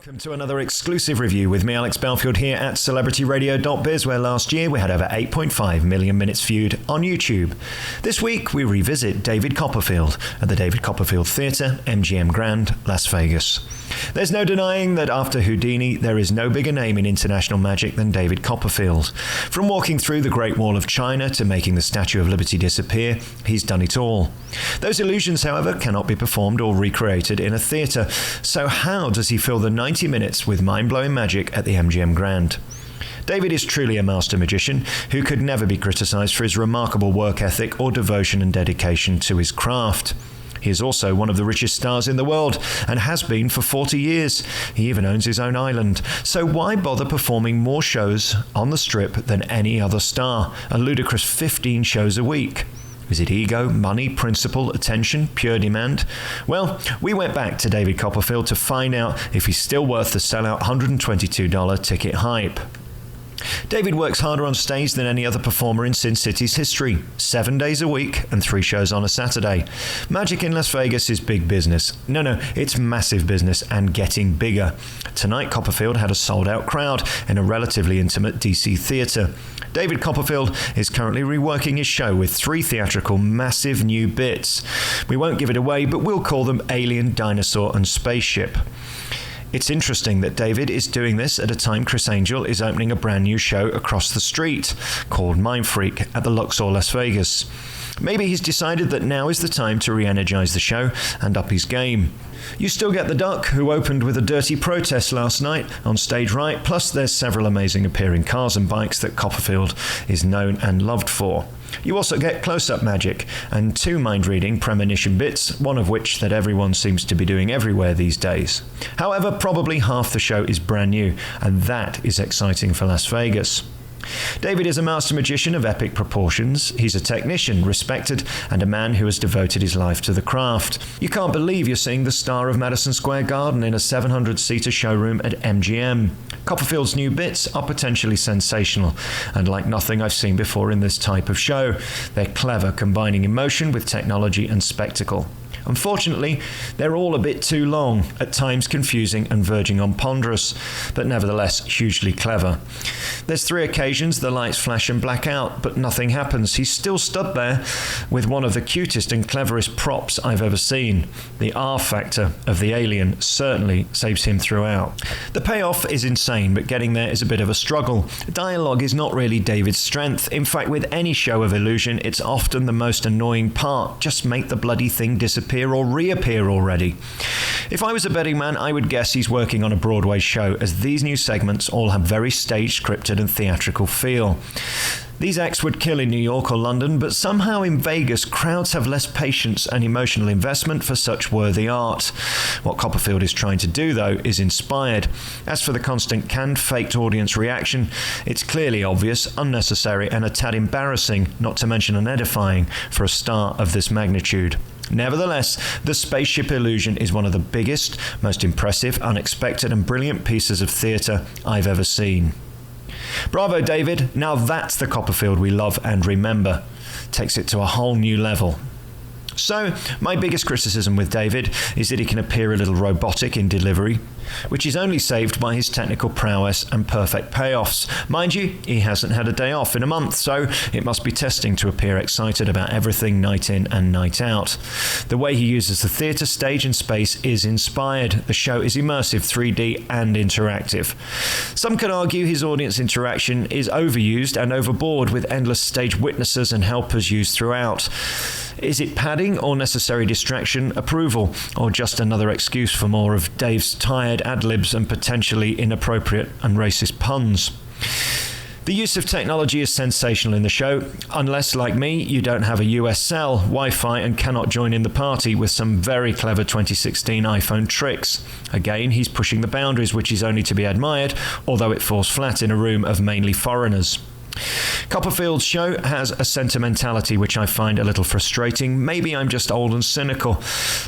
Welcome to another exclusive review with me, Alex Belfield, here at celebrityradio.biz, where last year we had over 8.5 million minutes viewed on YouTube. This week we revisit David Copperfield at the David Copperfield Theatre, MGM Grand Las Vegas. There's no denying that after Houdini, there is no bigger name in international magic than David Copperfield. From walking through the Great Wall of China to making the Statue of Liberty disappear, he's done it all. Those illusions, however, cannot be performed or recreated in a theatre. So how does he fill the 90 minutes with mind-blowing magic at the MGM Grand? David is truly a master magician who could never be criticised for his remarkable work ethic or devotion and dedication to his craft. He is also one of the richest stars in the world and has been for 40 years. He even owns his own island. So why bother performing more shows on the Strip than any other star? A ludicrous 15 shows a week. Is it ego, money, principle, attention, pure demand? Well, we went back to David Copperfield to find out if he's still worth the sellout $122 ticket hype. David works harder on stage than any other performer in Sin City's history. 7 days a week and 3 shows on a Saturday. Magic in Las Vegas is big business. No, it's massive business and getting bigger. Tonight, Copperfield had a sold-out crowd in a relatively intimate DC theatre. David Copperfield is currently reworking his show with 3 theatrical massive new bits. We won't give it away, but we'll call them Alien, Dinosaur and Spaceship. It's interesting that David is doing this at a time Chris Angel is opening a brand new show across the street called Mind Freak at the Luxor Las Vegas. Maybe he's decided that now is the time to re-energize the show and up his game. You still get the Duck, who opened with a dirty protest last night on stage right, plus there's several amazing appearing cars and bikes that Copperfield is known and loved for. You also get close-up magic and 2 mind-reading premonition bits, one of which that everyone seems to be doing everywhere these days. However, probably half the show is brand new, and that is exciting for Las Vegas. David is a master magician of epic proportions. He's a technician, respected, and a man who has devoted his life to the craft. You can't believe you're seeing the star of Madison Square Garden in a 700-seater showroom at MGM. Copperfield's new bits are potentially sensational, and like nothing I've seen before in this type of show. They're clever, combining emotion with technology and spectacle. Unfortunately, they're all a bit too long, at times confusing and verging on ponderous, but nevertheless hugely clever. There's 3 occasions the lights flash and black out, but nothing happens. He's still stood there with one of the cutest and cleverest props I've ever seen. The R factor of the alien certainly saves him throughout. The payoff is insane, but getting there is a bit of a struggle. Dialogue is not really David's strength. In fact, with any show of illusion, it's often the most annoying part. Just make the bloody thing disappear or reappear already. If I was a betting man, I would guess he's working on a Broadway show, as these new segments all have very stage scripted and theatrical feel. These acts would kill in New York or London, but somehow in Vegas, crowds have less patience and emotional investment for such worthy art. What Copperfield is trying to do, though, is inspired. As for the constant canned, faked audience reaction, it's clearly obvious, unnecessary, and a tad embarrassing, not to mention unedifying, for a star of this magnitude. Nevertheless, the spaceship illusion is one of the biggest, most impressive, unexpected, and brilliant pieces of theatre I've ever seen. Bravo, David. Now that's the Copperfield we love and remember. Takes it to a whole new level. So, my biggest criticism with David is that he can appear a little robotic in delivery, which is only saved by his technical prowess and perfect payoffs. Mind you, he hasn't had a day off in a month, so it must be testing to appear excited about everything night in and night out. The way he uses the theatre stage and space is inspired. The show is immersive, 3D and interactive. Some can argue his audience interaction is overused and overboard, with endless stage witnesses and helpers used throughout. Is it padding or necessary distraction, approval, or just another excuse for more of Dave's tired ad-libs and potentially inappropriate and racist puns? The use of technology is sensational in the show, unless, like me, you don't have a US cell, Wi-Fi, and cannot join in the party with some very clever 2016 iPhone tricks. Again, he's pushing the boundaries, which is only to be admired, although it falls flat in a room of mainly foreigners. Copperfield's show has a sentimentality which I find a little frustrating. Maybe I'm just old and cynical.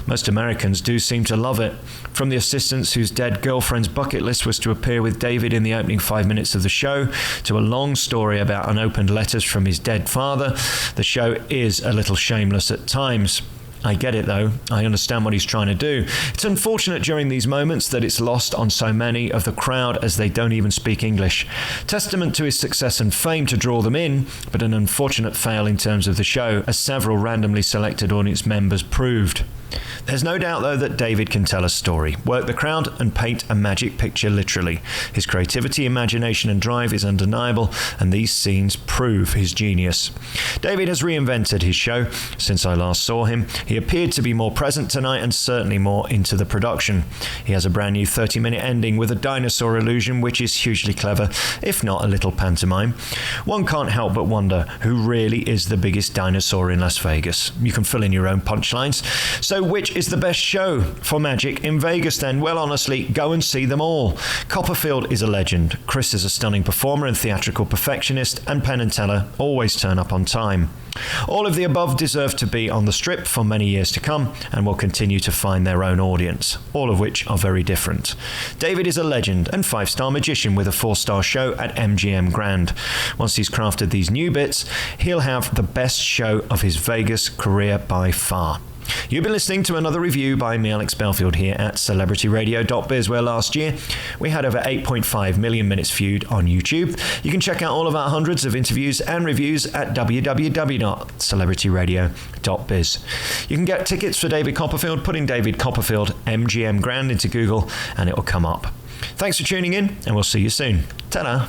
Most Americans do seem to love it. From the assistants whose dead girlfriend's bucket list was to appear with David in the opening 5 minutes of the show, to a long story about unopened letters from his dead father, the show is a little shameless at times. I get it though. I understand what he's trying to do. It's unfortunate during these moments that it's lost on so many of the crowd as they don't even speak English. Testament to his success and fame to draw them in, but an unfortunate fail in terms of the show, as several randomly selected audience members proved. There's no doubt, though, that David can tell a story, work the crowd, and paint a magic picture literally. His creativity, imagination, and drive is undeniable, and these scenes prove his genius. David has reinvented his show. Since I last saw him, he appeared to be more present tonight and certainly more into the production. He has a brand new 30-minute ending with a dinosaur illusion, which is hugely clever, if not a little pantomime. One can't help but wonder who really is the biggest dinosaur in Las Vegas. You can fill in your own punchlines. So which is the best show for magic in Vegas then? Well, honestly, go and see them all. Copperfield is a legend. Chris is a stunning performer and theatrical perfectionist, and Penn and Teller always turn up on time. All of the above deserve to be on the strip for many years to come and will continue to find their own audience, all of which are very different. David is a legend and 5-star magician with a 4-star show at MGM Grand. Once he's crafted these new bits, he'll have the best show of his Vegas career by far. You've been listening to another review by me, Alex Belfield, here at celebrityradio.biz, where last year we had over 8.5 million minutes viewed on YouTube. You can check out all of our hundreds of interviews and reviews at www.celebrityradio.biz. You can get tickets for David Copperfield, putting David Copperfield MGM Grand into Google, and it will come up. Thanks for tuning in, and we'll see you soon. Ta-da!